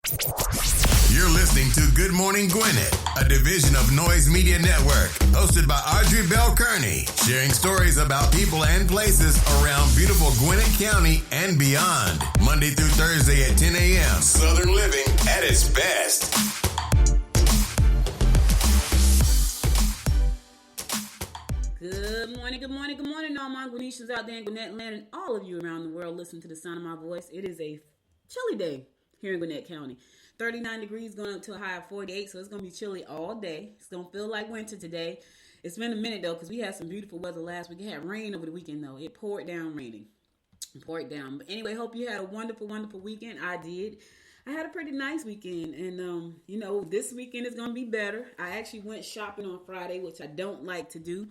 You're listening to Good Morning Gwinnett, a division of Noise Media Network, hosted by Audrey Bell Kearney, sharing stories about people and places around beautiful Gwinnett County and beyond. Monday through Thursday at 10 a.m. Southern living at its best. Good morning, all my Gwinnetians out there in Gwinnett land and all of you around the world listening to the sound of my voice. It is a chilly day here in Gwinnett County. 39 degrees going up to a high of 48, so it's going to be chilly all day. It's going to feel like winter today. It's been a minute, though, because we had some beautiful weather last week. It had rain over the weekend, though. It poured down raining. But anyway, hope you had a wonderful, wonderful weekend. I did. I had a pretty nice weekend, and, this weekend is going to be better. I actually went shopping on Friday, which I don't like to do.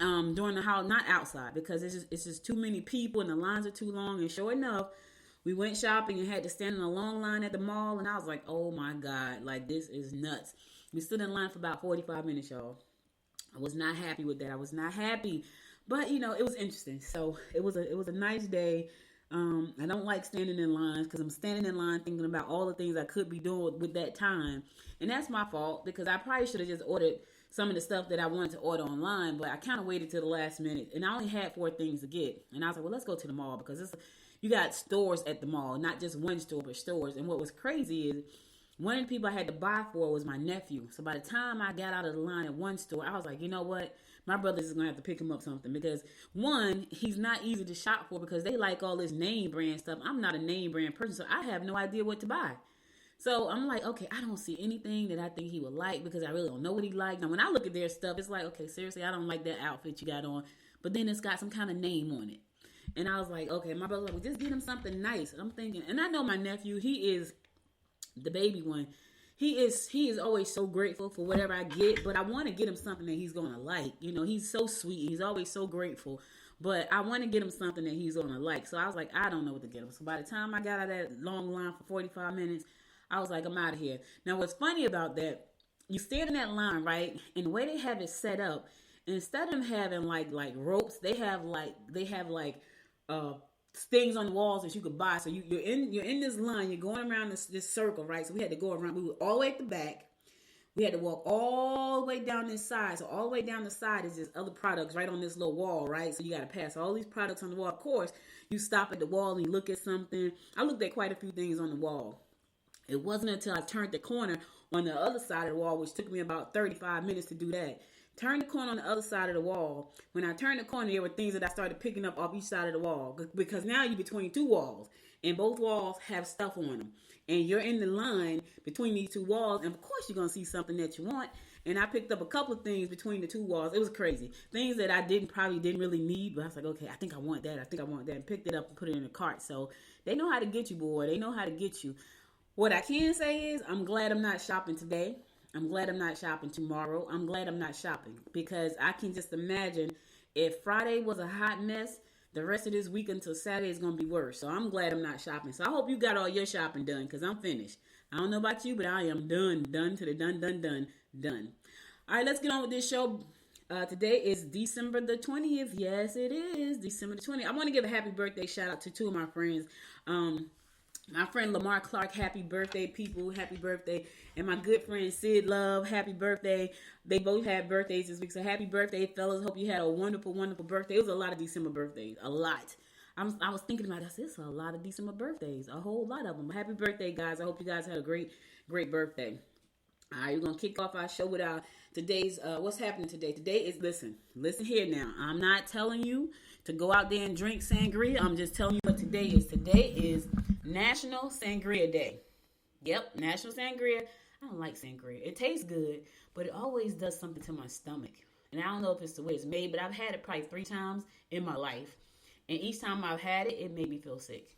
During the house, not outside, because it's just too many people and the lines are too long. And sure enough, we went shopping and had to stand in a long line at the mall. And I was like, oh my God, like this is nuts. We stood in line for about 45 minutes, y'all. I was not happy with that. I was not happy, but it was interesting. So it was a nice day. I don't like standing in lines because I'm standing in line thinking about all the things I could be doing with that time. And that's my fault because I probably should have just ordered some of the stuff that I wanted to order online, but I kind of waited till the last minute, and I only had 4 things to get. And I was like, well, let's go to the mall because you got stores at the mall, not just one store, but stores. And what was crazy is one of the people I had to buy for was my nephew. So by the time I got out of the line at one store, I was like, you know what? My brother's is going to have to pick him up something because, one, he's not easy to shop for because they like all this name brand stuff. I'm not a name brand person, so I have no idea what to buy. So I'm like, okay, I don't see anything that I think he would like because I really don't know what he likes. Now, when I look at their stuff, it's like, okay, seriously, I don't like that outfit you got on. But then it's got some kind of name on it. And I was like, okay, my brother's like, well, just get him something nice. And I'm thinking, and I know my nephew, he is the baby one. He is always so grateful for whatever I get, but I want to get him something that he's going to like. He's so sweet. He's always so grateful. But I want to get him something that he's going to like. So I was like, I don't know what to get him. So by the time I got out of that long line for 45 minutes, I was like, I'm out of here. Now, what's funny about that, you stand in that line, right? And the way they have it set up, instead of them having like ropes, they have things on the walls that you could buy. So you're in this line, you're going around this circle, right? So we had to go around. We were all the way at the back. We had to walk all the way down this side. So all the way down the side is just other products right on this little wall, right? So you got to pass all these products on the wall. Of course, you stop at the wall and you look at something. I looked at quite a few things on the wall. It wasn't until I turned the corner on the other side of the wall, which took me about 35 minutes to do that. Turned the corner on the other side of the wall. When I turned the corner, there were things that I started picking up off each side of the wall. Because now you're between 2 walls. And both walls have stuff on them. And you're in the line between these 2 walls. And of course you're going to see something that you want. And I picked up a couple of things between the 2 walls. It was crazy. Things that I probably didn't really need. But I was like, okay, I think I want that. And picked it up and put it in the cart. So they know how to get you, boy. They know how to get you. What I can say is I'm glad I'm not shopping today. I'm glad I'm not shopping tomorrow. I'm glad I'm not shopping because I can just imagine if Friday was a hot mess, the rest of this week until Saturday is going to be worse. So I'm glad I'm not shopping. So I hope you got all your shopping done because I'm finished. I don't know about you, but I am done to the done. All right, let's get on with this show. Today is December the 20th. Yes, it is December the 20th. I want to give a happy birthday shout out to 2 of my friends. My friend Lamar Clark, happy birthday, people. Happy birthday. And my good friend Sid Love, happy birthday. They both had birthdays this week. So happy birthday, fellas. Hope you had a wonderful, wonderful birthday. It was a lot of December birthdays. A lot. I was thinking about this. It's a lot of December birthdays. A whole lot of them. Happy birthday, guys. I hope you guys had a great, great birthday. All right, we're going to kick off our show with our today's, what's happening today. Today is, listen here now. I'm not telling you to go out there and drink sangria. I'm just telling you what today is. Today is National Sangria Day. Yep, National Sangria. I don't like sangria. It tastes good, but it always does something to my stomach. And I don't know if it's the way it's made, but I've had it probably 3 times in my life. And each time I've had it, it made me feel sick.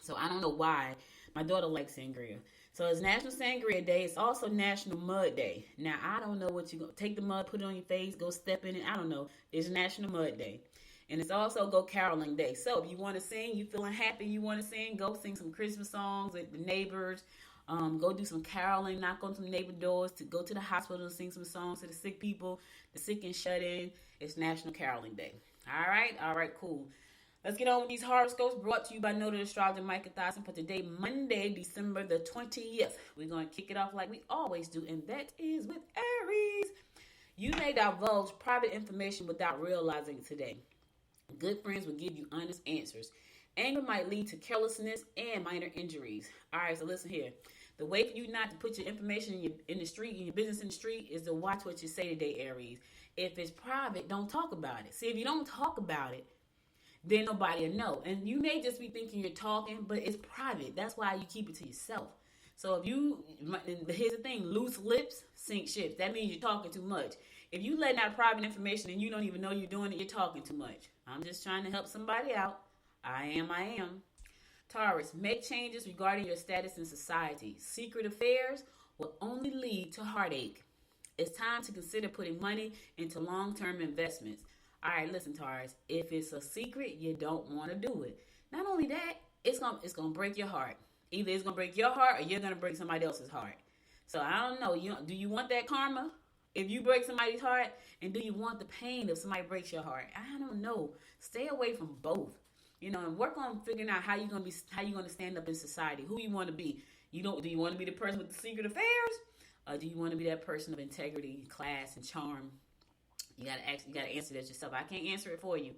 So I don't know why. My daughter likes sangria. So it's National Sangria Day. It's also National Mud Day. Now, I don't know what you're going to take the mud, put it on your face, go step in it. I don't know. It's National Mud Day. And it's also Go Caroling Day. So if you want to sing, you feeling happy, you want to sing, go sing some Christmas songs with the neighbors. Go do some caroling, knock on some neighbor doors, to go to the hospital to sing some songs to the sick people, the sick and shut in. It's National Caroling Day. All right, cool. Let's get on with these horoscopes brought to you by noted astrologer Micah Thomson for today, Monday, December the 20th. We're going to kick it off like we always do, and that is with Aries. You may divulge private information without realizing it today. Good friends will give you honest answers. Anger might lead to carelessness and minor injuries. All right, so listen here. The way for you not to put your information in the street, in your business in the street, is to watch what you say today, Aries. If it's private, don't talk about it. See, if you don't talk about it, then nobody will know. And you may just be thinking you're talking, but it's private. That's why you keep it to yourself. So if you, here's the thing, loose lips sink ships. That means you're talking too much. If you letting out private information and you don't even know you're doing it, you're talking too much. I'm just trying to help somebody out. I am. Taurus, make changes regarding your status in society. Secret affairs will only lead to heartache. It's time to consider putting money into long-term investments. All right, listen, Taurus. If it's a secret, you don't want to do it. Not only that, it's gonna break your heart. Either it's gonna break your heart or you're gonna break somebody else's heart. So I don't know. Do you want that karma if you break somebody's heart, and do you want the pain if somebody breaks your heart? I don't know. Stay away from both. And work on figuring out how you're gonna stand up in society, who you want to be. Do you want to be the person with the secret affairs, or do you want to be that person of integrity, class, and charm? You gotta answer that yourself. I can't answer it for you.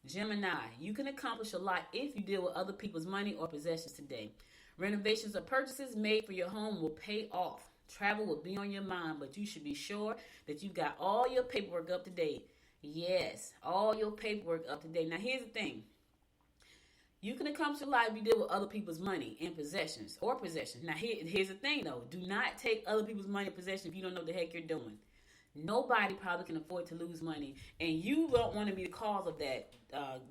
Gemini, you can accomplish a lot if you deal with other people's money or possessions today. Renovations or purchases made for your home will pay off. Travel will be on your mind, but you should be sure that you've got all your paperwork up to date. Yes, all your paperwork up to date. Now, here's the thing. You can accomplish a lot if you deal with other people's money and possessions. Now, here's the thing, though. Do not take other people's money and possessions if you don't know what the heck you're doing. Nobody probably can afford to lose money, and you don't want to be the cause of that,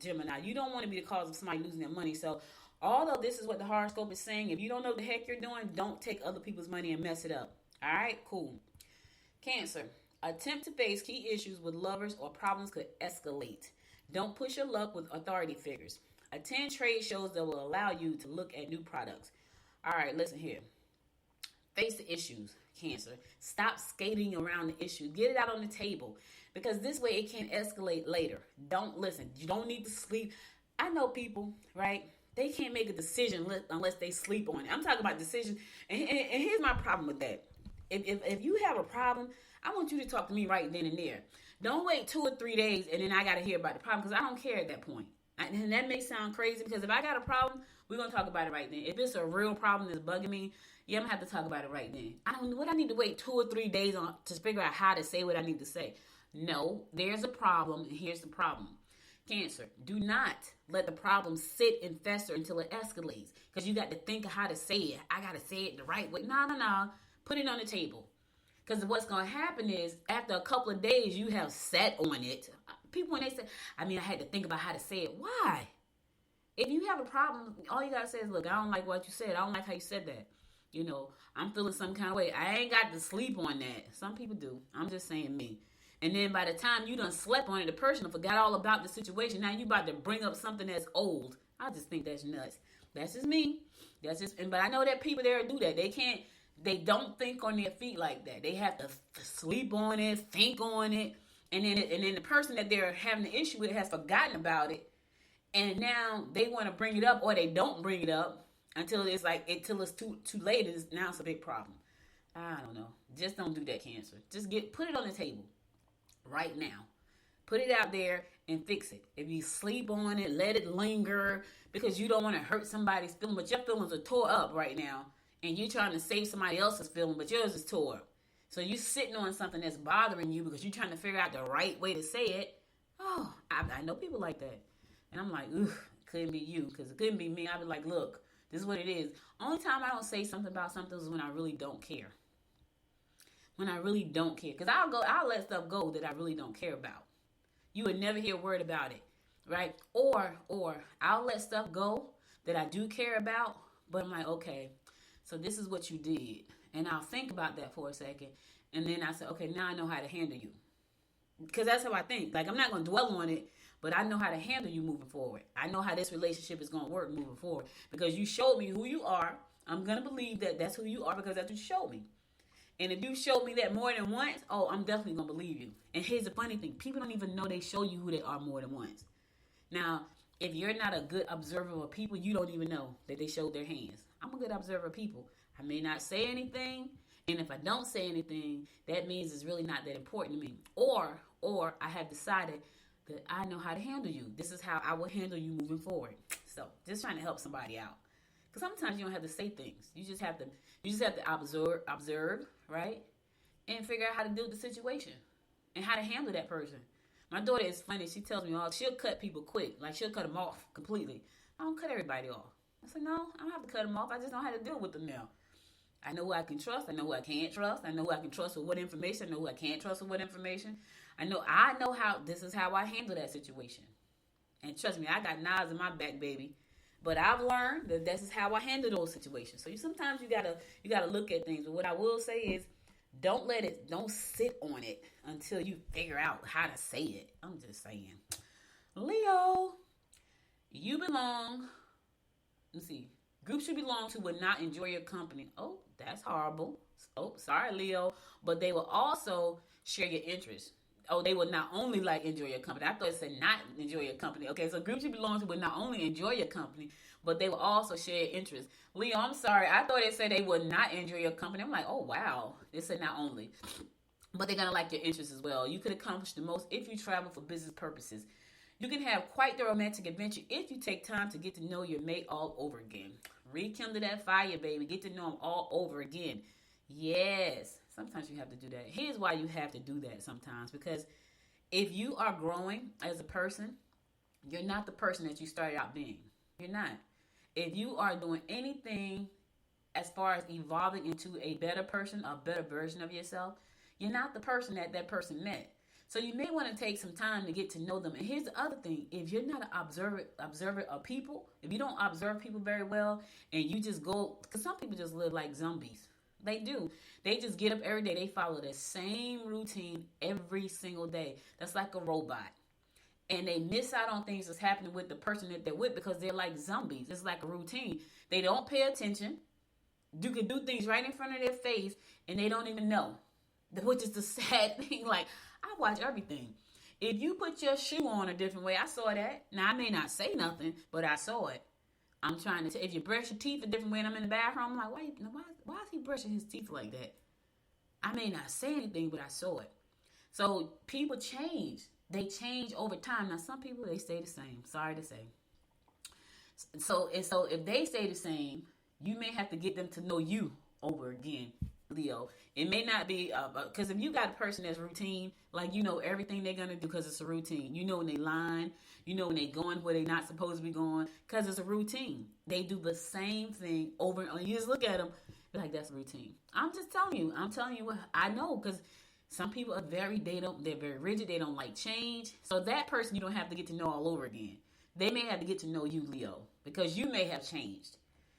Gemini. You don't want to be the cause of somebody losing their money. So, although this is what the horoscope is saying, if you don't know what the heck you're doing, don't take other people's money and mess it up. All right, cool. Cancer, attempt to face key issues with lovers or problems could escalate. Don't push your luck with authority figures. Attend trade shows that will allow you to look at new products. All right, listen here. Face the issues, Cancer. Stop skating around the issues. Get it out on the table, because this way it can't escalate later. Don't listen. You don't need to sleep. I know people, right? They can't make a decision unless they sleep on it. I'm talking about decisions. And here's my problem with that. If you have a problem, I want you to talk to me right then and there. Don't wait 2 or 3 days and then I got to hear about the problem, because I don't care at that point. And that may sound crazy, because if I got a problem, we're going to talk about it right then. If it's a real problem that's bugging me, yeah, I'm going to have to talk about it right then. I don't know what I need to wait 2 or 3 days on to figure out how to say what I need to say. No, there's a problem, and here's the problem. Cancer, do not let the problem sit and fester until it escalates, because you got to think of how to say it. I got to say it the right way. No. Put it on the table. Because what's going to happen is, after a couple of days, you have sat on it. People, when they say, I had to think about how to say it. Why? If you have a problem, all you got to say is, look, I don't like what you said. I don't like how you said that. I'm feeling some kind of way. I ain't got to sleep on that. Some people do. I'm just saying me. And then by the time you done slept on it, the person forgot all about the situation. Now you about to bring up something that's old. I just think that's nuts. That's just me. But I know that people there do that. They don't think on their feet like that. They have to sleep on it, think on it. And then the person that they're having the issue with has forgotten about it. And now they want to bring it up, or they don't bring it up until it's too late. Now it's a big problem. I don't know. Just don't do that, Cancer. Just put it on the table right now. Put it out there and fix it. If you sleep on it, let it linger, because you don't want to hurt somebody's feelings, but your feelings are tore up right now, and you're trying to save somebody else's feeling, but yours is tore up. So you're sitting on something that's bothering you because you're trying to figure out the right way to say it. Oh, I know people like that. And I'm like, couldn't be you, because it couldn't be me. I'd be like, look, this is what it is. Only time I don't say something about something is when I really don't care. When I really don't care. Because I'll let stuff go that I really don't care about. You would never hear a word about it, right? Or I'll let stuff go that I do care about, but I'm like, okay, so this is what you did. And I'll think about that for a second. And then I say, okay, now I know how to handle you. Because that's how I think. Like, I'm not going to dwell on it, but I know how to handle you moving forward. I know how this relationship is going to work moving forward. Because you showed me who you are. I'm going to believe that that's who you are, because that's what you showed me. And if you showed me that more than once, I'm definitely going to believe you. And here's the funny thing. People don't even know they show you who they are more than once. Now, If you're not a good observer of people, you don't even know that they showed their hands. I'm a good observer of people. I may not say anything, and if I don't say anything, that means it's really not that important to me. Or I have decided that I know how to handle you. This is how I will handle you moving forward. So just trying to help somebody out. Because sometimes you don't have to say things. You just have to observe, right? And figure out how to deal with the situation and how to handle that person. My daughter is funny. She tells me, she'll cut people quick. Like, she'll cut them off completely. I don't cut everybody off. I said, no, I don't have to cut them off. I just know how to deal with them now. I know who I can trust. I know who I can't trust. I know who I can trust with what information. I know who I can't trust with what information. I know how, this is how I handle that situation. And trust me, I got knives in my back, baby. But I've learned that this is how I handle those situations. So sometimes you gotta look at things. But what I will say is, don't sit on it until you figure out how to say it. I'm just saying. Leo, you belong. Let's see. Groups you belong to will not enjoy your company. Oh, that's horrible. Oh, sorry, Leo. But they will also share your interests. Oh, they will not only enjoy your company. I thought it said not enjoy your company. Okay, so groups you belong to will not only enjoy your company, but they will also share your interests. Leo, I'm sorry. I thought it said they would not enjoy your company. I'm like, oh, wow. It said not only. But they're going to like your interests as well. You could accomplish the most if you travel for business purposes. You can have quite the romantic adventure if you take time to get to know your mate all over again. Rekindle that fire, baby. Get to know them all over again. Yes. Sometimes you have to do that. Here's why you have to do that sometimes. Because if you are growing as a person, you're not the person that you started out being. You're not. If you are doing anything as far as evolving into a better person, a better version of yourself, you're not the person that person met. So you may want to take some time to get to know them. And here's the other thing. If you're not an observer of people, if you don't observe people very well, and you just go, because some people just live like zombies. They do. They just get up every day. They follow the same routine every single day. That's like a robot. And they miss out on things that's happening with the person that they're with because they're like zombies. It's like a routine. They don't pay attention. You can do things right in front of their face and they don't even know. Which is the sad thing. Like, I watch everything. If you put your shoe on a different way, I saw that. Now, I may not say nothing, but I saw it. I'm trying to say, if you brush your teeth a different way and I'm in the bathroom, I'm like, why is he brushing his teeth like that? I may not say anything, but I saw it. So people change. They change over time. Now, some people, they stay the same. Sorry to say. So if they stay the same, you may have to get them to know you over again, Leo. It may not be, because if you got a person that's routine, like you know everything they're going to do because it's a routine. You know when they lying. You know when they going where they're not supposed to be going because it's a routine. They do the same thing over and over. You just look at them, you're like, that's a routine. I'm just telling you. I'm telling you what I know because some people are they're very rigid. They don't like change. So that person you don't have to get to know all over again. They may have to get to know you, Leo, because you may have changed.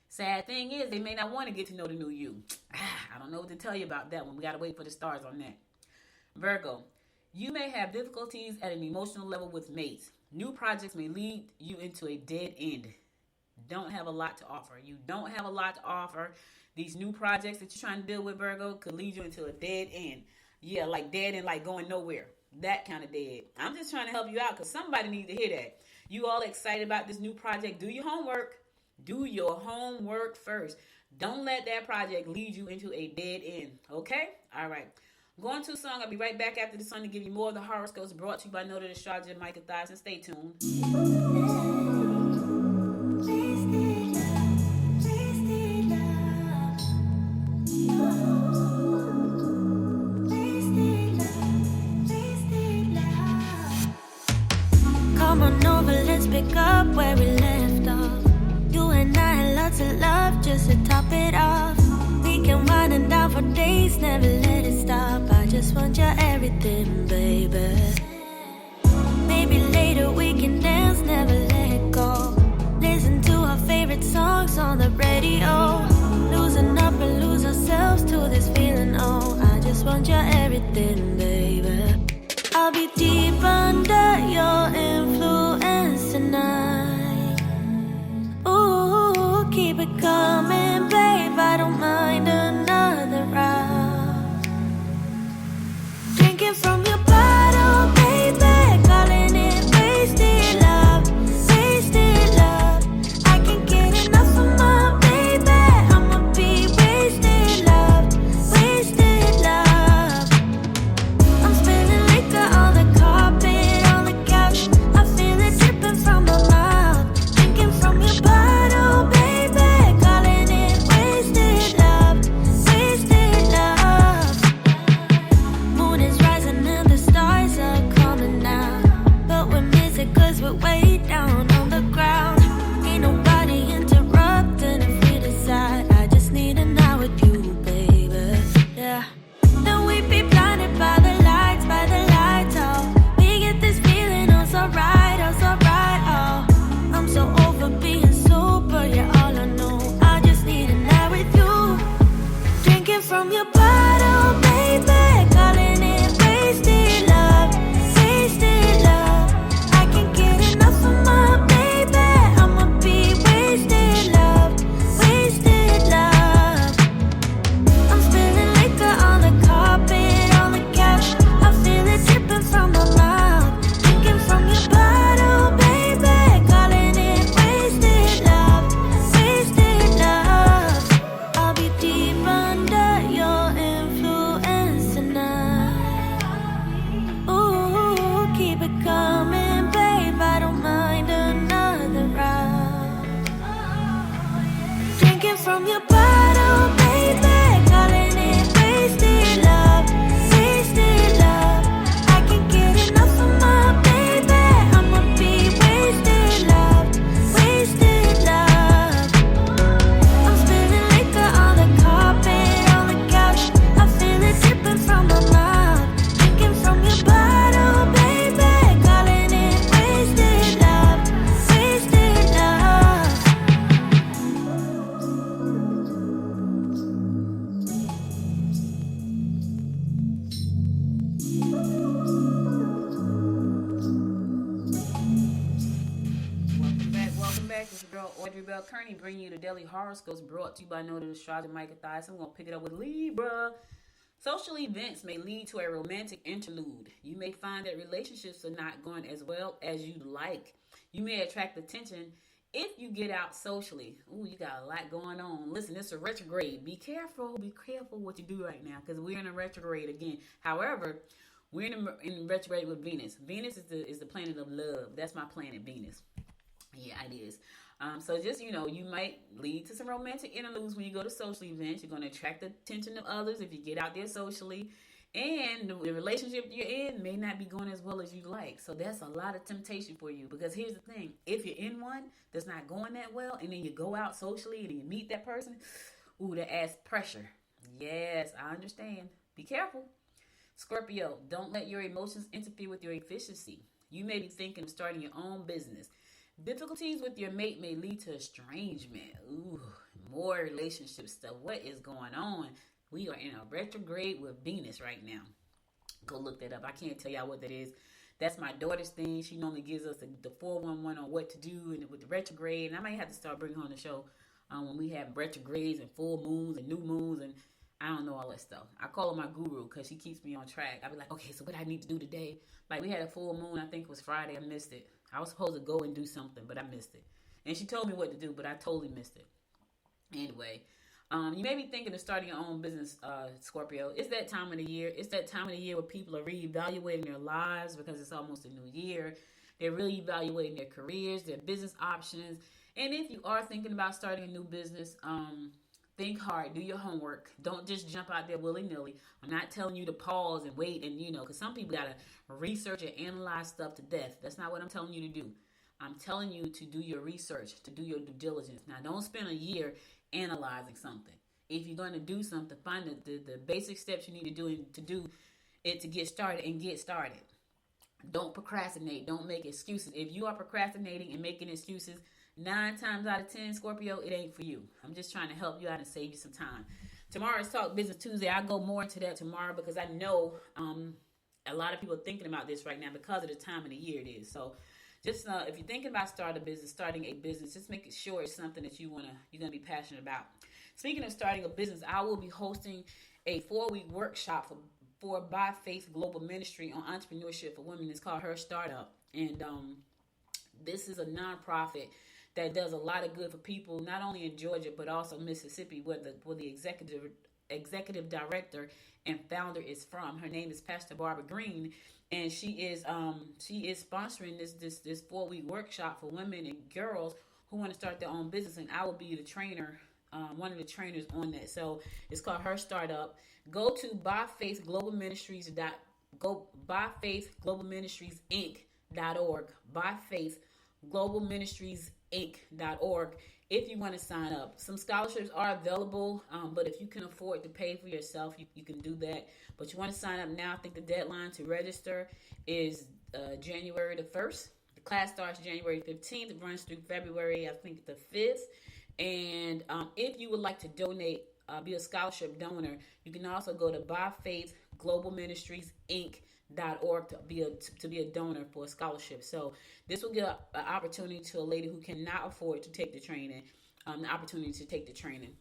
Sad thing is, they may not want to get to know the new you. I don't know what to tell you about that one. We got to wait for the stars on that. Virgo, you may have difficulties at an emotional level with mates. New projects may lead you into a dead end. Don't have a lot to offer. You don't have a lot to offer. These new projects that you're trying to deal with, Virgo, could lead you into a dead end. Yeah, like dead end, like going nowhere. That kind of dead. I'm just trying to help you out because somebody needs to hear that. You all excited about this new project. Do your homework. Do your homework first. Don't let that project lead you into a dead end. Okay? All right. Going to a song. I'll be right back after the song to give you more of the horoscopes brought to you by Noted Astrologer Micah Thies. And stay tuned. Come on over, let's pick up where we left off. You and I had lots of love just to top it off. We can wind and down for days, never let it stop. I just want your everything, baby. Maybe later we can dance, never let it go. Listen to our favorite songs on the radio. Losing up and lose ourselves to this feeling, oh. I just want your everything, baby. I'll be deep under your influence tonight. Ooh, keep it coming, babe. I don't mind another round. Drinking from your bottle, baby. Calling it wasted love. Wasted Kearney bringing you the daily horoscopes brought to you by Noted Astrologer Micah Thies. I'm going to pick it up with Libra. Social events may lead to a romantic interlude. You may find that relationships are not going as well as you'd like. You may attract attention if you get out socially. Ooh, you got a lot going on. Listen, it's a retrograde. Be careful what you do right now, because we're in a retrograde again. However, we're in retrograde with Venus. Venus is the planet of love. That's my planet, Venus. Yeah, it is. So just, you might lead to some romantic interludes when you go to social events. You're going to attract the attention of others if you get out there socially. And the relationship you're in may not be going as well as you like. So that's a lot of temptation for you. Because here's the thing. If you're in one that's not going that well, and then you go out socially and you meet that person, ooh, that adds pressure. Yes, I understand. Be careful. Scorpio, don't let your emotions interfere with your efficiency. You may be thinking of starting your own business. Difficulties with your mate may lead to estrangement. Ooh, more relationship stuff. What is going on? We are in a retrograde with Venus right now. Go look that up. I can't tell y'all what that is. That's my daughter's thing. She normally gives us the 411 on what to do and with the retrograde. And I might have to start bringing her on the show when we have retrogrades and full moons and new moons and I don't know all that stuff. I call her my guru because she keeps me on track. I be like, okay, so what I need to do today? Like we had a full moon. I think it was Friday. I missed it. I was supposed to go and do something, but I missed it. And she told me what to do, but I totally missed it. Anyway, you may be thinking of starting your own business, Scorpio. It's that time of the year. It's that time of the year where people are reevaluating their lives because it's almost a new year. They're really evaluating their careers, their business options. And if you are thinking about starting a new business, think hard. Do your homework. Don't just jump out there willy-nilly. I'm not telling you to pause and wait and, because some people got to research and analyze stuff to death. That's not what I'm telling you to do. I'm telling you to do your research, to do your due diligence. Now, don't spend a year analyzing something. If you're going to do something, find the basic steps you need to do it to get started and get started. Don't procrastinate. Don't make excuses. If you are procrastinating and making excuses, 9 times out of 10, Scorpio, it ain't for you. I'm just trying to help you out and save you some time. Tomorrow is Talk Business Tuesday. I'll go more into that tomorrow because I know a lot of people are thinking about this right now because of the time of the year it is. So just if you're thinking about starting a business, just make sure it's something that you're gonna be passionate about. Speaking of starting a business, I will be hosting a 4-week workshop for By Faith Global Ministry on entrepreneurship for women. It's called Her Startup, and this is a nonprofit that does a lot of good for people, not only in Georgia but also Mississippi, where the executive director and founder is from. Her name is Pastor Barbara Green, and she is sponsoring this 4-week workshop for women and girls who want to start their own business, and I will be the trainer, one of the trainers on that. So it's called Her Startup. Go to byfaithglobalministries.org, byfaithglobalministriesinc.org if you want to sign up. Some scholarships are available, but if you can afford to pay for yourself, you can do that. But you want to sign up now. I think the deadline to register is January the 1st. The class starts January 15th. It runs through February, I think, the 5th. And if you would like to donate, be a scholarship donor, you can also go to byfaithglobalministriesinc.org to be a donor for a scholarship. So this will give an opportunity to a lady who cannot afford to take the training, the opportunity to take the training.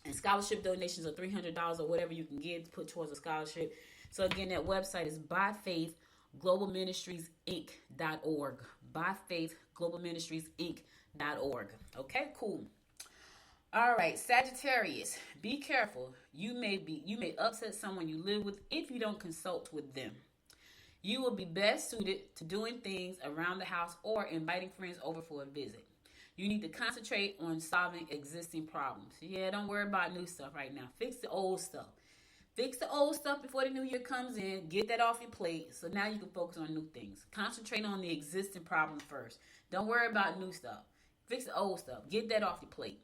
And scholarship donations are $300 or whatever you can give to put towards a scholarship. So again, that website is byfaithglobalministriesinc.org. byfaithglobalministriesinc.org. Okay, cool. All right, Sagittarius, be careful. You may upset someone you live with if you don't consult with them. You will be best suited to doing things around the house or inviting friends over for a visit. You need to concentrate on solving existing problems. Yeah, don't worry about new stuff right now. Fix the old stuff. Fix the old stuff before the new year comes in. Get that off your plate so now you can focus on new things. Concentrate on the existing problem first. Don't worry about new stuff. Fix the old stuff. Get that off your plate.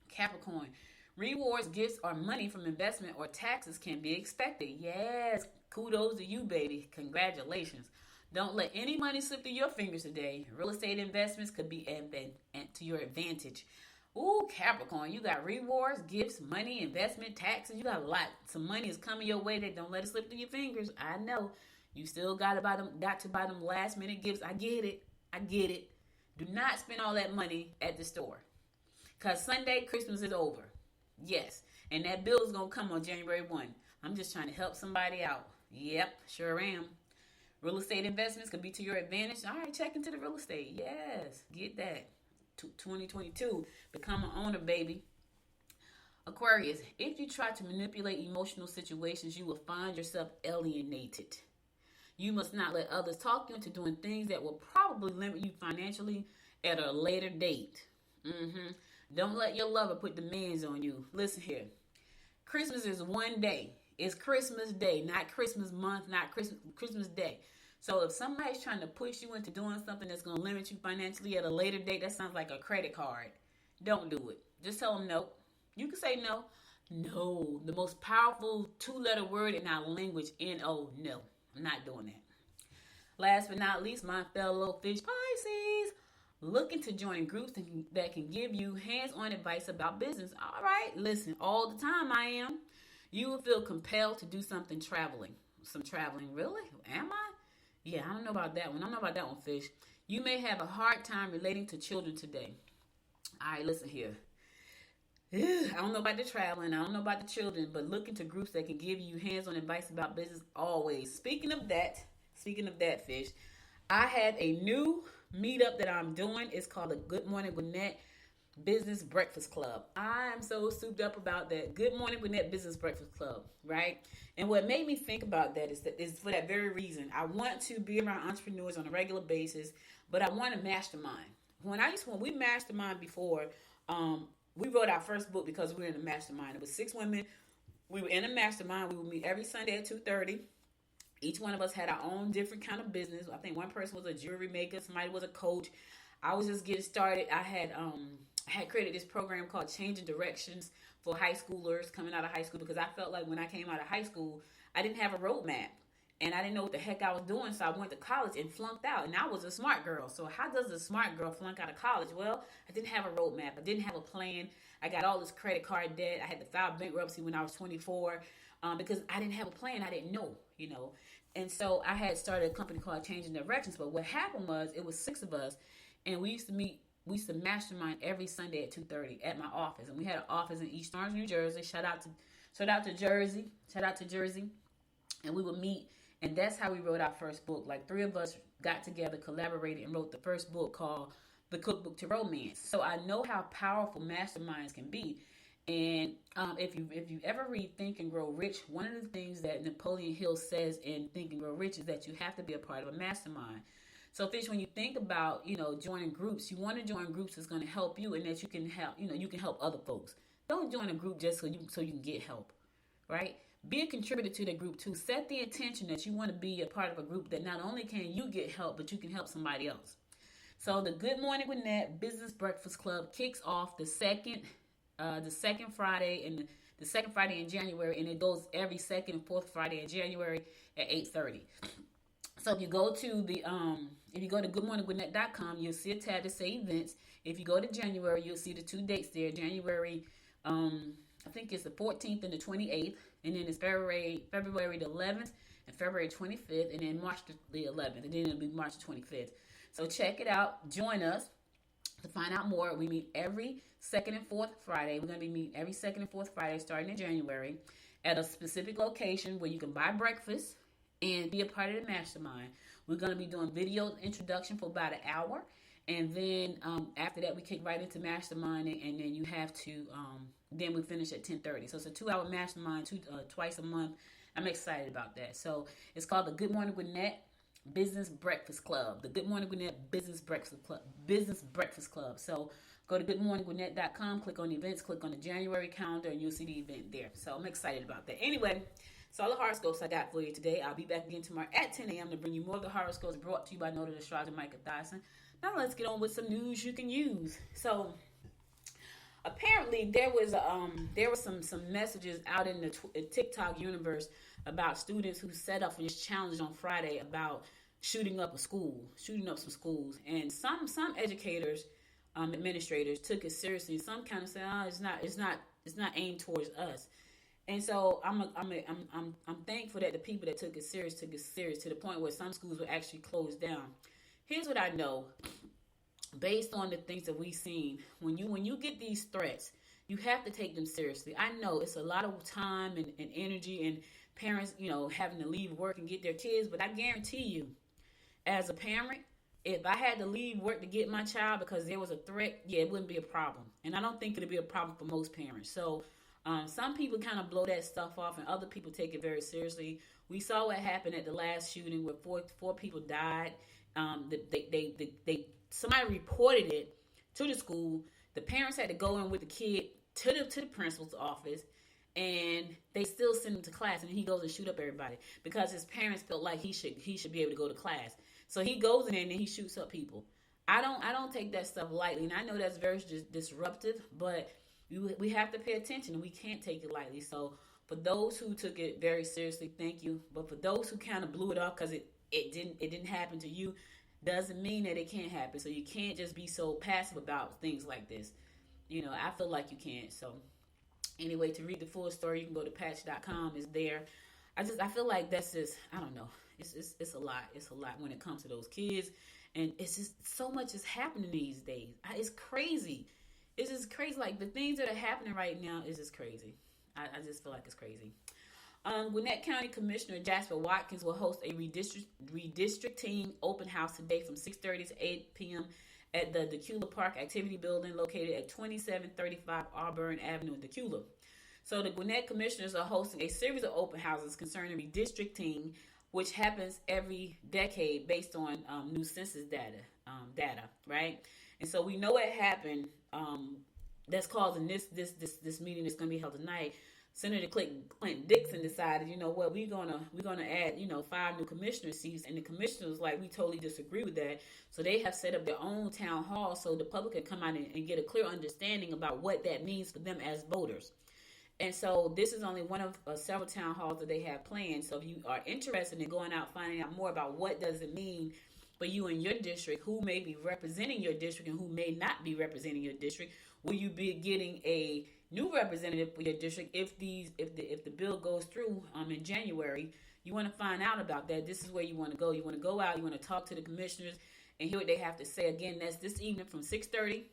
Capricorn, rewards, gifts, or money from investment or taxes can be expected. Yes, kudos to you, baby. Congratulations. Don't let any money slip through your fingers today. Real estate investments could be to your advantage. Ooh, Capricorn, you got rewards, gifts, money, investment, taxes. You got a lot. Some money is coming your way. Don't let it slip through your fingers. I know. You still got to buy them last minute gifts. I get it. Do not spend all that money at the store. Because Sunday, Christmas is over. Yes. And that bill is going to come on January 1. I'm just trying to help somebody out. Yep, sure am. Real estate investments could be to your advantage. All right, check into the real estate. Yes, get that. 2022, become an owner, baby. Aquarius, if you try to manipulate emotional situations, you will find yourself alienated. You must not let others talk you into doing things that will probably limit you financially at a later date. Don't let your lover put demands on you. Listen here. Christmas is one day. It's Christmas Day, not Christmas month, not Christmas Day. So if somebody's trying to push you into doing something that's going to limit you financially at a later date, that sounds like a credit card. Don't do it. Just tell them no. You can say no. No. The most powerful 2-letter word in our language, N-O, no. I'm not doing that. Last but not least, my fellow fish Pisces, looking to join groups that can give you hands-on advice about business. All right, listen, all the time I am. You will feel compelled to do some traveling. Really? Am I? Yeah, I don't know about that one. I don't know about that one, fish. You may have a hard time relating to children today. All right, listen here. I don't know about the traveling. I don't know about the children, but look into groups that can give you hands-on advice about business always. Speaking of that, fish, I have a new meetup that I'm doing. It's called the Good Morning Gwinnett Business Breakfast Club. I'm so souped up about that. Good Morning Gwinnett Business Breakfast Club, right? And what made me think about that is for that very reason. I want to be around entrepreneurs on a regular basis, but I want to mastermind. When we mastermind before, we wrote our first book because we were in a mastermind. It was 6 women. We were in a mastermind. We would meet every Sunday at 2:30. Each one of us had our own different kind of business. I think one person was a jewelry maker. Somebody was a coach. I was just getting started. I had created this program called Changing Directions for high schoolers coming out of high school because I felt like when I came out of high school, I didn't have a roadmap. And I didn't know what the heck I was doing, so I went to college and flunked out. And I was a smart girl. So how does a smart girl flunk out of college? Well, I didn't have a roadmap. I didn't have a plan. I got all this credit card debt. I had to file bankruptcy when I was 24 because I didn't have a plan. I didn't know, And so I had started a company called Changing Directions. But what happened was it was 6 of us, and we used to mastermind every Sunday at 2:30 at my office. And we had an office in East Orange, New Jersey. Shout out to Jersey. And we would meet. And that's how we wrote our first book. Like 3 of us got together, collaborated, and wrote the first book called The Cookbook to Romance. So I know how powerful masterminds can be. And if you ever read Think and Grow Rich, one of the things that Napoleon Hill says in Think and Grow Rich is that you have to be a part of a mastermind. So, Fish, when you think about, joining groups, you want to join groups that's going to help you and that you can help, you can help other folks. Don't join a group just so you can get help, right? Be a contributor to the group too. Set the intention that you want to be a part of a group that not only can you get help, but you can help somebody else. So the Good Morning Gwinnett Business Breakfast Club kicks off the second Friday in January, and it goes every second and fourth Friday in January at 8:30. So if you go to goodmorninggwinnett.com, you'll see a tab to say events. If you go to January, you'll see the 2 dates there. January, I think it's the 14th and the 28th, and then it's February the 11th and February 25th, and then March the 11th, and then it'll be March 25th. So check it out. Join us to find out more. We meet every second and fourth Friday. We're going to be meeting every second and fourth Friday starting in January at a specific location where you can buy breakfast and be a part of the mastermind. We're going to be doing video introduction for about an hour. And then after that, we kick right into masterminding. And then you have to, then we finish at 10:30. So it's a 2-hour mastermind twice a month. I'm excited about that. So it's called the Good Morning Gwinnett Business Breakfast Club. The Good Morning Gwinnett Business Breakfast Club. So go to goodmorninggwinnett.com, click on events, click on the January calendar, and you'll see the event there. So I'm excited about that. Anyway, that's all the horoscopes I got for you today. I'll be back again tomorrow at 10 a.m. to bring you more of the horoscopes brought to you by noted astrologer Micah Dyson. Now let's get on with some news you can use. So apparently there were some messages out in the TikTok universe about students who set up for this challenge on Friday about shooting up some schools, and some educators, administrators took it seriously. Some kind of said, it's not aimed towards us. And so I'm thankful that the people that took it serious to the point where some schools were actually closed down. Here's what I know. based on the things that we've seen, when you get these threats, you have to take them seriously. I know it's a lot of time and energy, and parents, having to leave work and get their kids, but I guarantee you, as a parent, if I had to leave work to get my child because there was a threat, it wouldn't be a problem. And I don't think it'd be a problem for most parents. So some people kind of blow that stuff off, and other people take it very seriously. We saw what happened at the last shooting where four people died. Somebody reported it to the school. The parents had to go in with the kid to the principal's office, and they still send him to class, and he goes and shoot up everybody because his parents felt like he should be able to go to class. So he goes in there and then he shoots up people. I don't take that stuff lightly, and I know that's very disruptive, but we have to pay attention, and we can't take it lightly. So for those who took it very seriously, thank you. But for those who kind of blew it off because it didn't happen to you, doesn't mean that it can't happen. So you can't just be so passive about things like this. I feel like you can't. So anyway, to read the full story, you can go to patch.com. It's there. I feel like that's just, I don't know. It's a lot. It's a lot when it comes to those kids. And it's just so much is happening these days. It's crazy. It's just crazy. Like the things that are happening right now is just crazy. I just feel like it's crazy. Gwinnett County Commissioner Jasper Watkins will host a redistricting open house today from 6:30 to 8 p.m. at the Decula Park Activity Building located at 2735 Auburn Avenue in Decula. So the Gwinnett commissioners are hosting a series of open houses concerning redistricting, which happens every decade based on new census data, right? And so we know what happened that's causing this meeting that's going to be held tonight. Senator Clinton Dixon decided, we're gonna add 5 new commissioner seats, and the commissioners we totally disagree with that. So they have set up their own town hall so the public can come out and get a clear understanding about what that means for them as voters. And so this is only one of several town halls that they have planned. So if you are interested in going out, finding out more about what does it mean for you in your district, who may be representing your district and who may not be representing your district, will you be getting a new representative for your district if the bill goes through in January? You want to find out about that. This is where you want to go. You want to go out. You want to talk to the commissioners and hear what they have to say. Again, that's this evening from 6:30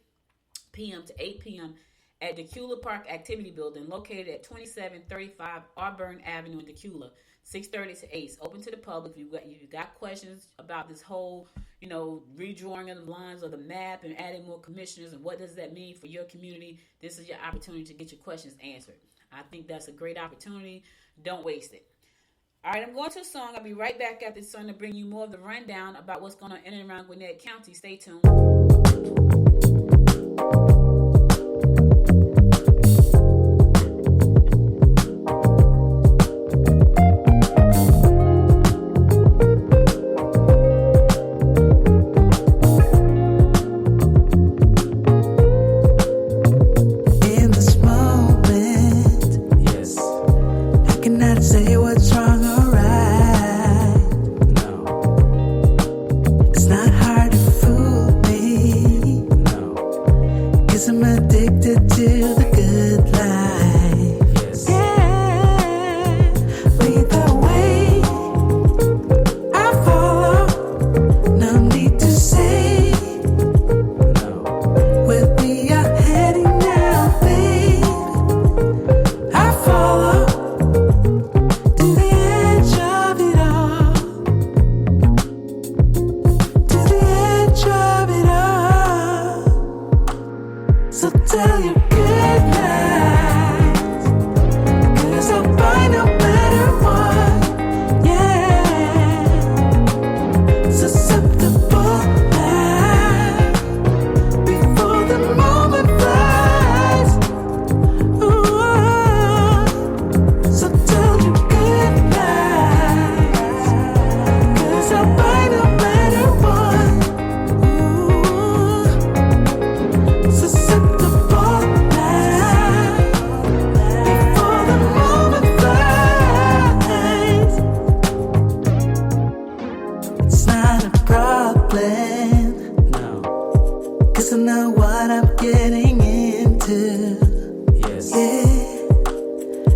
p.m. to 8 p.m. at Decula Park Activity Building located at 2735 Auburn Avenue in Decula, 6:30 to 8. It's open to the public. If you've got questions about this whole, redrawing of the lines of the map and adding more commissioners and what does that mean for your community, this is your opportunity to get your questions answered. I think that's a great opportunity. Don't waste it. All right, I'm going to a song. I'll be right back after this song to bring you more of the rundown about what's going on in and around Gwinnett County. Stay tuned.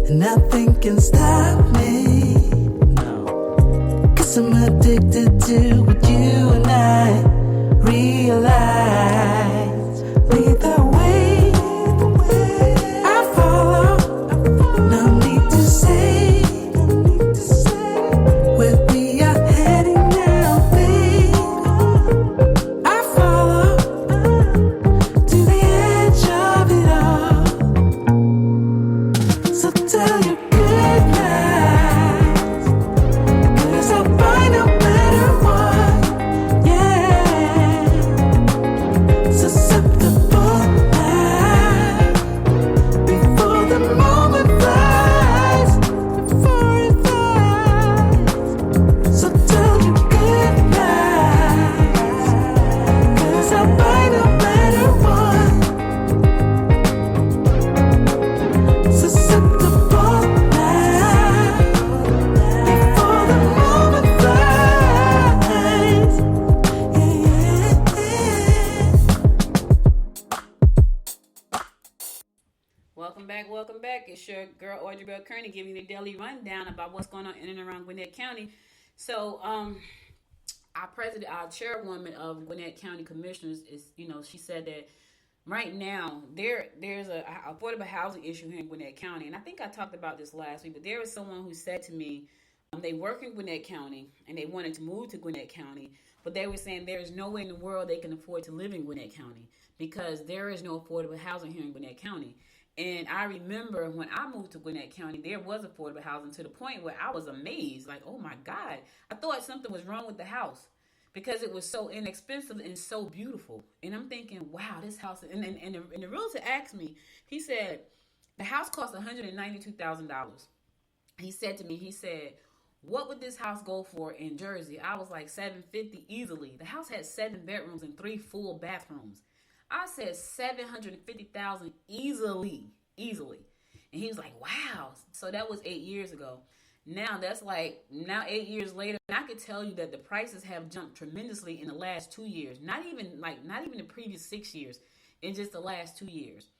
Nothing can stop me. No. 'Cause I'm addicted to what you and I realize. tell your good lies, 'cause I'll find a better one. Yeah, susceptible lies before the moment flies, before it flies. So tell your good lies, 'cause I'll find a better one. Susceptible lies before the moment flies. Welcome back. It's your girl Audrey Bell Kearney giving you the daily rundown about what's going on in and around Gwinnett County. So, our chairwoman of Gwinnett County Commissioners is, she said that right now there's a affordable housing issue here in Gwinnett County, and I think I talked about this last week. But there was someone who said to me, they work in Gwinnett County and they wanted to move to Gwinnett County, but they were saying there is no way in the world they can afford to live in Gwinnett County because there is no affordable housing here in Gwinnett County. And I remember when I moved to Gwinnett County, there was affordable housing to the point where I was amazed, like, oh my God, I thought something was wrong with the house because it was so inexpensive and so beautiful. And I'm thinking, wow, this house, and the realtor asked me, he said, the house cost $192,000. He said to me, what would this house go for in Jersey? I was like $750 easily. The house had 7 bedrooms and 3 full bathrooms. I said $750,000 easily. And he was like, wow. So that was 8 years ago. Now 8 years later, and I could tell you that the prices have jumped tremendously in the last 2 years. Not even the previous 6 years, in just the last 2 years.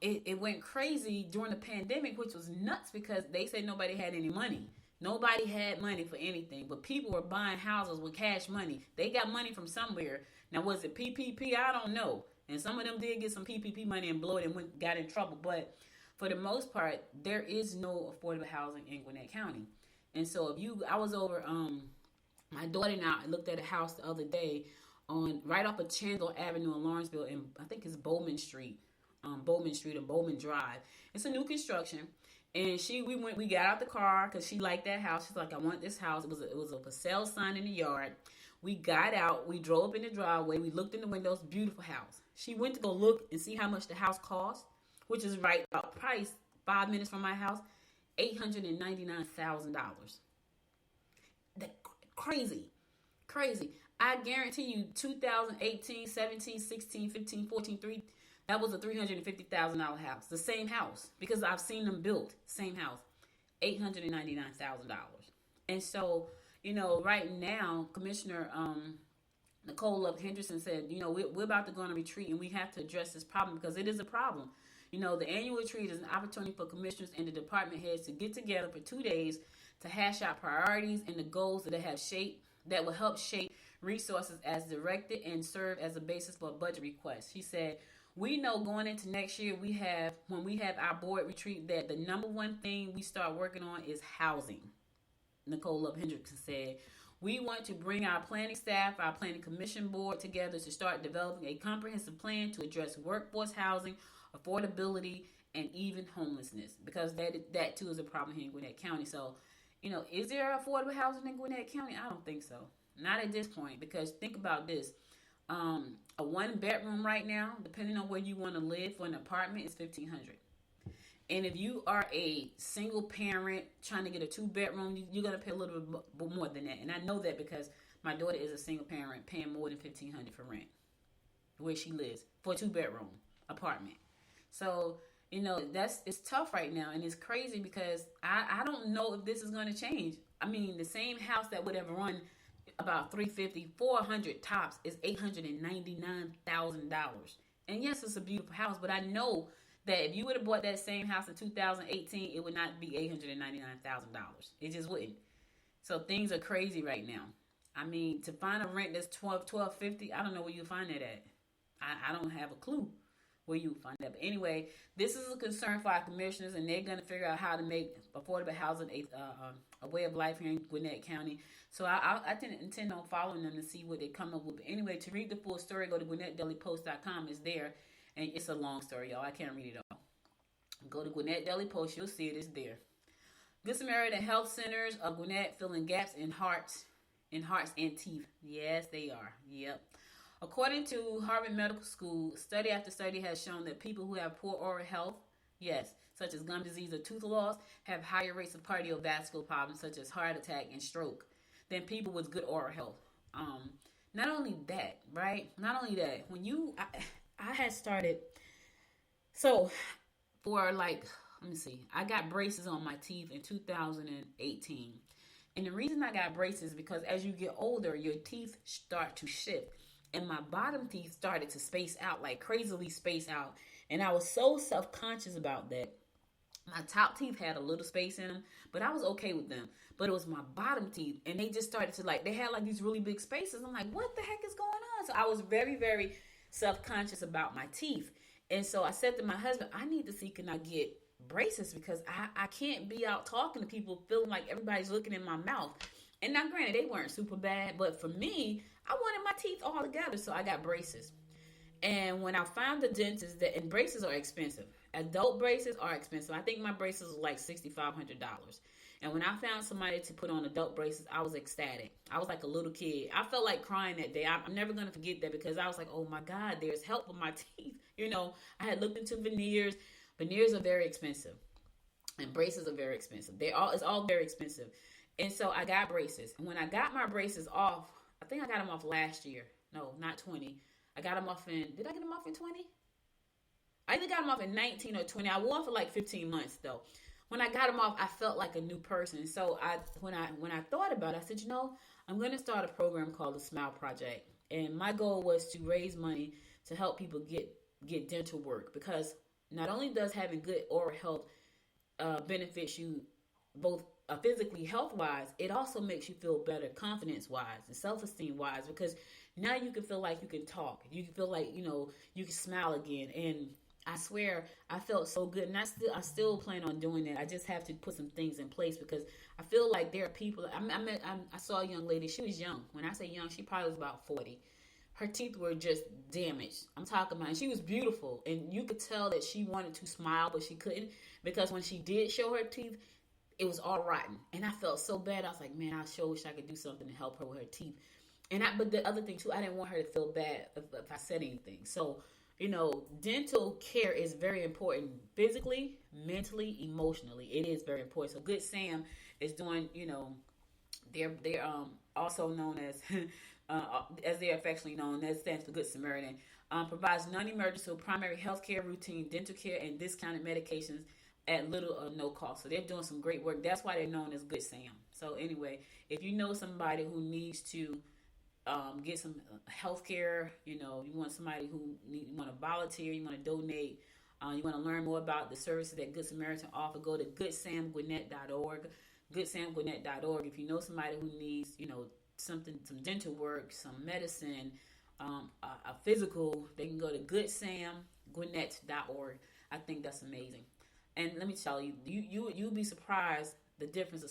It went crazy during the pandemic, which was nuts because they said nobody had any money. Nobody had money for anything, but people were buying houses with cash money. They got money from somewhere. Now, was it PPP? I don't know. And some of them did get some PPP money and blow it and got in trouble. But for the most part, there is no affordable housing in Gwinnett County. And so I was over, my daughter and I looked at a house the other day right off of Chandler Avenue in Lawrenceville, and I think it's Bowman Street or Bowman Drive. It's a new construction. And we got out the car because she liked that house. She's like, I want this house. It was a for sale sign in the yard. We got out. We drove up in the driveway. We looked in the windows. Beautiful house. She went to go look and see how much the house cost, which is right about price 5 minutes from my house, $899,000. That crazy. I guarantee you 2018, 17, 16, 15, 14, 3, that was a $350,000 house. The same house. Because I've seen them built. Same house. $899,000. And so, right now, Commissioner Nicole Hendrickson said, we're about to go on a retreat and we have to address this problem because it is a problem. The annual retreat is an opportunity for commissioners and the department heads to get together for 2 days to hash out priorities and the goals that will help shape resources as directed and serve as a basis for a budget request. She said, we know going into next year, when we have our board retreat, that the number one thing we start working on is housing. Nicole Hendrickson said, we want to bring our planning staff, our planning commission board together to start developing a comprehensive plan to address workforce housing, affordability, and even homelessness, because that too is a problem here in Gwinnett County. So, is there affordable housing in Gwinnett County? I don't think so. Not at this point, because think about this. A 1-bedroom right now, depending on where you want to live for an apartment, is $1,500. And if you are a single parent trying to get a 2-bedroom, you're going to pay a little bit more than that. And I know that because my daughter is a single parent paying more than $1,500 for rent where she lives for a 2-bedroom apartment. So, it's tough right now. And it's crazy because I don't know if this is going to change. I mean, the same house that would have run about $350, $400 tops is $899,000. And yes, it's a beautiful house, but I know that if you would have bought that same house in 2018, it would not be $899,000. It just wouldn't. So things are crazy right now. I mean, to find a rent that's $1,250, I don't know where you find that at. I don't have a clue where you find that. But anyway, this is a concern for our commissioners, and they're going to figure out how to make affordable housing a way of life here in Gwinnett County. So I intend on following them to see what they come up with. But anyway, to read the full story, go to GwinnettDailyPost.com. It's there, and it's a long story, y'all. I can't read it all. Go to Gwinnett Daily Post. You'll see it. It's there. Good Samaritan Health Centers of Gwinnett filling gaps in hearts and teeth. Yes, they are. Yep. According to Harvard Medical School, study after study has shown that people who have poor oral health, yes, such as gum disease or tooth loss, have higher rates of cardiovascular problems such as heart attack and stroke than people with good oral health. Not only that, right? Not only that, I had started, so for like, let me see, I got braces on my teeth in 2018. And the reason I got braces is because as you get older, your teeth start to shift. And my bottom teeth started to space out, like crazily space out. And I was so self-conscious about that. My top teeth had a little space in them, but I was okay with them. But it was my bottom teeth, and they just started to they had like these really big spaces. I'm like, what the heck is going on? So I was very, very self-conscious about my teeth. And so I said to my husband, I need to see, can I get braces? Because I can't be out talking to people feeling like everybody's looking in my mouth. And now granted, they weren't super bad, but for me, I wanted my teeth all together. So I got braces. And when I found the dentist, and braces are expensive. Adult braces are expensive. I think my braces were like $6,500. And when I found somebody to put on adult braces, I was ecstatic. I was like a little kid. I felt like crying that day. I'm never going to forget that because I was like, oh my God, there's help with my teeth. You know, I had looked into veneers. Veneers are very expensive. And braces are very expensive. It's all very expensive. And so I got braces. And when I got my braces off, I think I got them off last year. No, not 20. I got them off did I get them off in 20? I either got them off in 19 or 20. I wore them for like 15 months though. When I got them off, I felt like a new person. So when I thought about it, I said, I'm going to start a program called the Smile Project. And my goal was to raise money to help people get dental work. Because not only does having good oral health benefits you both physically, health-wise, it also makes you feel better confidence-wise and self-esteem-wise. Because now you can feel like you can talk. You can feel like, you can smile again. And I swear I felt so good, and I still plan on doing that. I just have to put some things in place because I feel like there are people. I saw a young lady. She was young. When I say young, she probably was about 40. Her teeth were just damaged. I'm talking about, and she was beautiful, and you could tell that she wanted to smile, but she couldn't because when she did show her teeth, it was all rotten, and I felt so bad. I was like, man, I sure wish I could do something to help her with her teeth. But the other thing too, I didn't want her to feel bad if I said anything. So. Dental care is very important physically, mentally, emotionally. It is very important. So Good Sam is doing, they're also known as they're affectionately known, that stands for Good Samaritan, provides non-emergency primary health care routine, dental care, and discounted medications at little or no cost. So they're doing some great work. That's why they're known as Good Sam. So anyway, if you know somebody who needs to get some health care, you want somebody you want to volunteer, you want to donate, you want to learn more about the services that Good Samaritan offer, go to goodsamgwinnett.org, goodsamgwinnett.org. If you know somebody who needs, some dental work, some medicine, a physical, they can go to goodsamgwinnett.org. I think that's amazing. And let me tell you, you'll be surprised the difference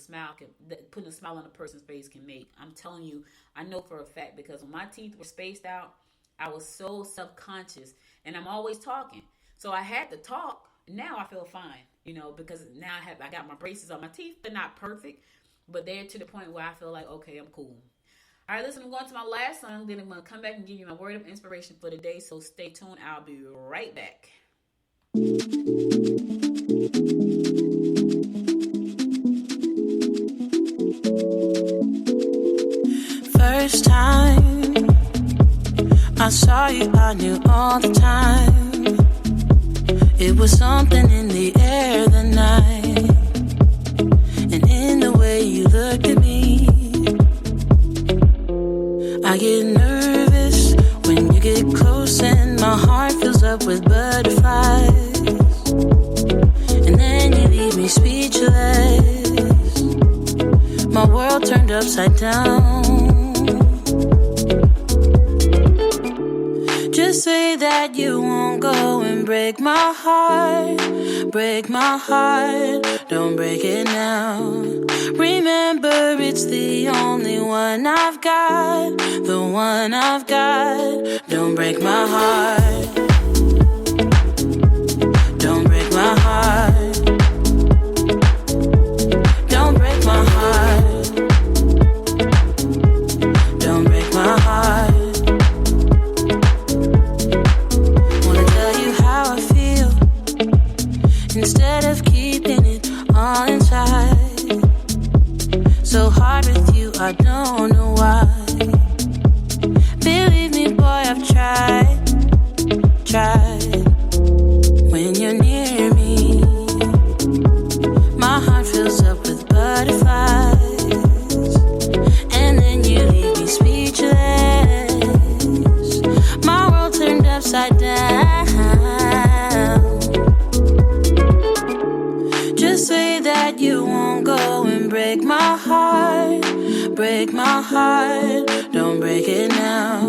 putting a smile on a person's face can make. I'm telling you, I know for a fact because when my teeth were spaced out, I was so self-conscious, and I'm always talking. So I had to talk. Now I feel fine, because now I got my braces on. My teeth, they're not perfect, but they're to the point where I feel like, okay, I'm cool. All right, listen, I'm going to my last song, then I'm going to come back and give you my word of inspiration for the day, so stay tuned. I'll be right back. First time I saw you, I knew all the time. It was something in the air that night, and in the way you looked at me. I get nervous when you get close, and my heart fills up with butterflies, and then you leave me speechless. My world turned upside down. Just say that you won't go and break my heart. Break my heart, don't break it now. Remember, it's the only one I've got. The one I've got. Don't break my heart. Don't break my heart. I don't know why. Believe me, boy, I've tried. When you're near me, my heart fills up with butterflies, and then you leave me speechless. My world turned upside down. Just say that you won't go and break my heart. Break my heart, don't break it now.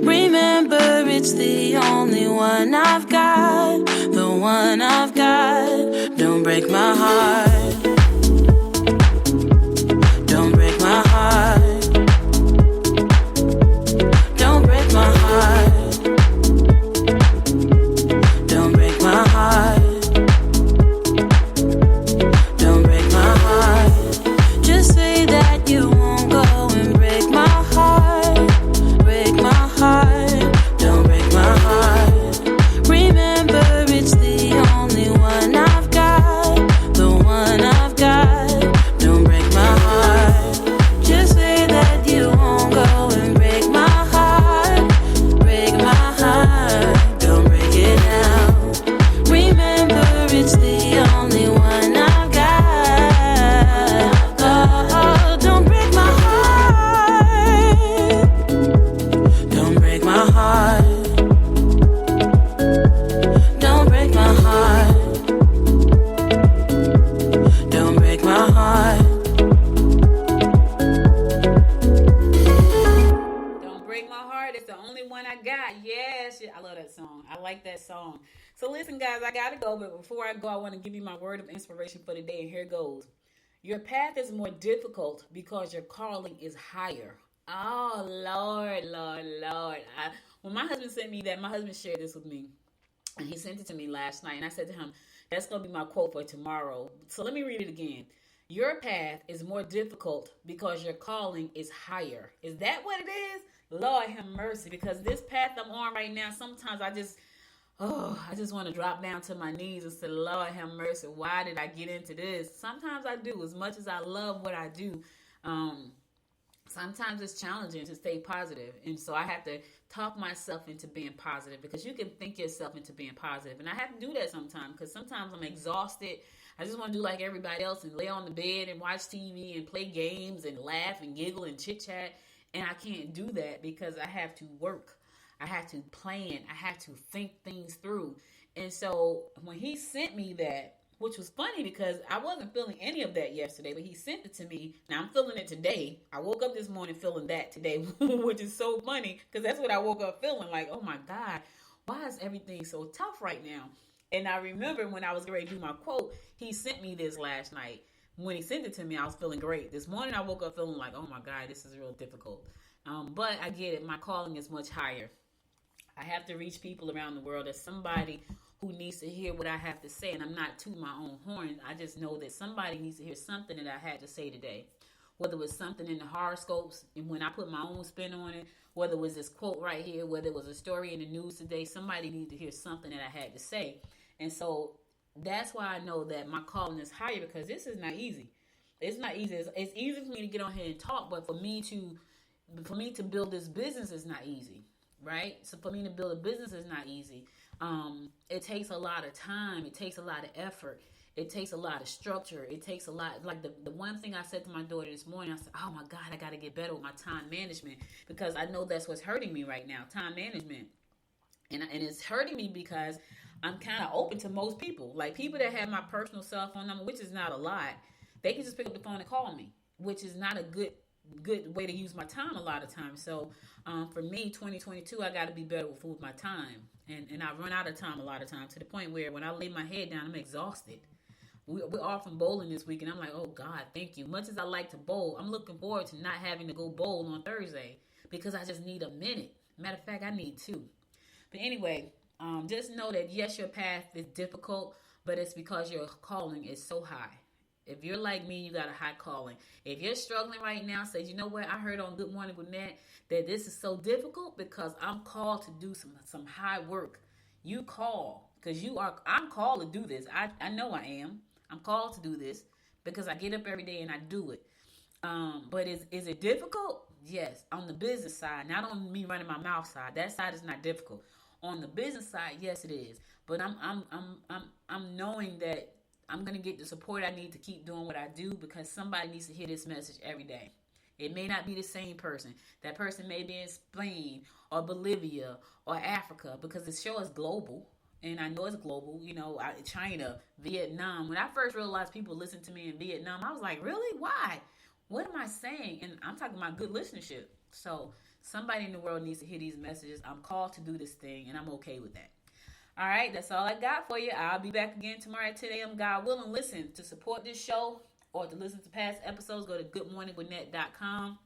Remember, it's the only one I've got. The one I've got. Don't break my heart. Don't break my heart. Don't break my heart. Don't break my heart. Don't break my heart. Just say that you won't go and break my heart. Break my heart. Don't break my heart. Remember, it's the only one I've got. The one I've got. Don't break my heart. Just say that you won't go and break my heart. Break my heart. Don't break it now. Remember, it's the only one I've got. Oh, don't break my heart. Don't break my heart. Don't break my heart. Don't break my heart. Don't break my heart. It's the only one I got. Yes, I love that song. I like that song. So listen, guys, I gotta go. But before I go, I want to give you my word of inspiration for the day. And here goes. Your path is more difficult because your calling is higher. Oh, Lord, Lord, Lord. When my husband sent me that, my husband shared this with me. And he sent it to me last night. And I said to him, that's going to be my quote for tomorrow. So let me read it again. Your path is more difficult because your calling is higher. Is that what it is? Lord have mercy. Because this path I'm on right now, sometimes I just want to drop down to my knees and say, Lord have mercy. Why did I get into this? Sometimes I do. As much as I love what I do, sometimes it's challenging to stay positive. And so I have to talk myself into being positive, because you can think yourself into being positive. And I have to do that sometimes, because sometimes I'm exhausted. I just want to do like everybody else and lay on the bed and watch TV and play games and laugh and giggle and chit chat. And I can't do that because I have to work. I have to plan. I have to think things through. And so when he sent me that, which was funny because I wasn't feeling any of that yesterday, but he sent it to me. Now I'm feeling it today. I woke up this morning feeling that today, which is so funny because that's what I woke up feeling, like, oh my God, why is everything so tough right now? And I remember when I was ready to do my quote, he sent me this last night. When he sent it to me, I was feeling great. This morning I woke up feeling like, oh my God, this is real difficult. But I get it. My calling is much higher. I have to reach people around the world. There's somebody who needs to hear what I have to say. And I'm not tooting my own horn. I just know that somebody needs to hear something that I had to say today. Whether it was something in the horoscopes and when I put my own spin on it, whether it was this quote right here, whether it was a story in the news today, somebody needs to hear something that I had to say. And so that's why I know that my calling is higher, because this is not easy. It's not easy. It's easy for me to get on here and talk, but for me to build this business is not easy. Right? So for me to build a business is not easy. It takes a lot of time. It takes a lot of effort. It takes a lot of structure. It takes a lot. Like the one thing I said to my daughter this morning, I said, oh my God, I got to get better with my time management, because I know that's what's hurting me right now, time management. And it's hurting me because I'm kind of open to most people. Like people that have my personal cell phone number, which is not a lot, they can just pick up the phone and call me, which is not a good way to use my time a lot of times. So for me, 2022, I got to be better with my time. And I run out of time a lot of times, to the point where when I lay my head down, I'm exhausted. We're off from bowling this week, and I'm like, oh God, thank you. Much as I like to bowl, I'm looking forward to not having to go bowl on Thursday, because I just need a minute. Matter of fact, I need two. But anyway, just know that yes, your path is difficult, but it's because your calling is so high. If you're like me, you got a high calling. If you're struggling right now, say, you know what? I heard on Good Morning Gwinnett that this is so difficult because I'm called to do some high work. You call because I'm called to do this. I know I am. I'm called to do this because I get up every day and I do it. But is it difficult? Yes, on the business side, not on me running my mouth side. That side is not difficult. On the business side, yes, it is. But I'm knowing that I'm gonna get the support I need to keep doing what I do, because somebody needs to hear this message every day. It may not be the same person. That person may be in Spain or Bolivia or Africa, because the show is global. And I know it's global, China, Vietnam. When I first realized people listen to me in Vietnam, I was like, really? Why? What am I saying? And I'm talking about good listenership. So somebody in the world needs to hear these messages. I'm called to do this thing, and I'm okay with that. All right, that's all I got for you. I'll be back again tomorrow at 10 a.m. God willing. Listen, to support this show or to listen to past episodes, go to goodmorninggwinnett.com.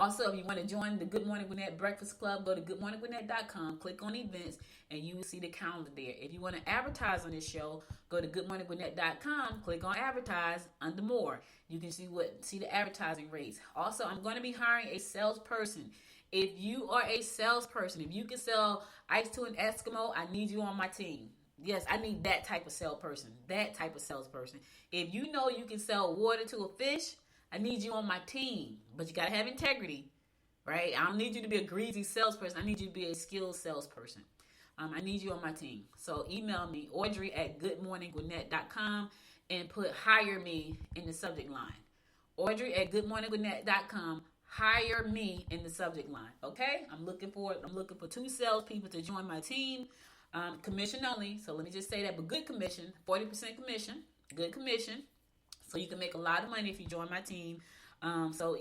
Also, if you want to join the Good Morning Gwinnett Breakfast Club, go to goodmorninggwinnett.com, click on events, and you will see the calendar there. If you want to advertise on this show, go to goodmorninggwinnett.com, click on advertise under more. You can see the advertising rates. Also, I'm going to be hiring a salesperson. If you are a salesperson, if you can sell ice to an Eskimo, I need you on my team. Yes, I need that type of salesperson. If you know you can sell water to a fish, I need you on my team. But you got to have integrity, right? I don't need you to be a greasy salesperson. I need you to be a skilled salesperson. I need you on my team. So email me, Audrey@goodmorninggwinnett.com, and put hire me in the subject line. Audrey@goodmorninggwinnett.com. Hire me in the subject line. Okay? I'm looking for 2 salespeople to join my team. Commission only. So let me just say that, but good commission, 40% commission, good commission. So you can make a lot of money if you join my team. So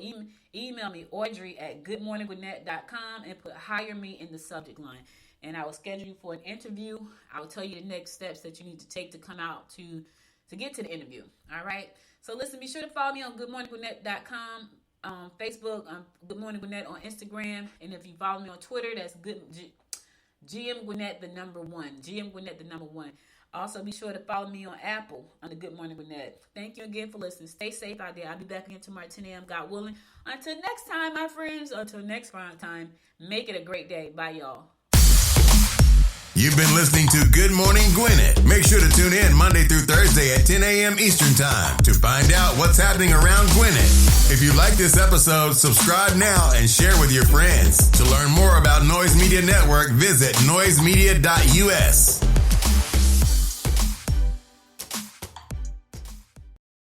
email me, Audrey@goodmorninggwinnett.com, and put hire me in the subject line. And I will schedule you for an interview. I will tell you the next steps that you need to take to come out to get to the interview. All right? So listen, be sure to follow me on goodmorninggwinnett.com. Facebook, Good Morning Gwinnett on Instagram, and if you follow me on Twitter, that's GM Gwinnett the number 1. GM Gwinnett the number 1. Also, be sure to follow me on Apple under Good Morning Gwinnett. Thank you again for listening. Stay safe out there. I'll be back again tomorrow at 10 a.m. God willing. Until next time, my friends. Until next time. Make it a great day. Bye, y'all. You've been listening to Good Morning Gwinnett. Make sure to tune in Monday through Thursday at 10 a.m. Eastern Time to find out what's happening around Gwinnett. If you like this episode, subscribe now and share with your friends. To learn more about Noise Media Network, visit noisemedia.us.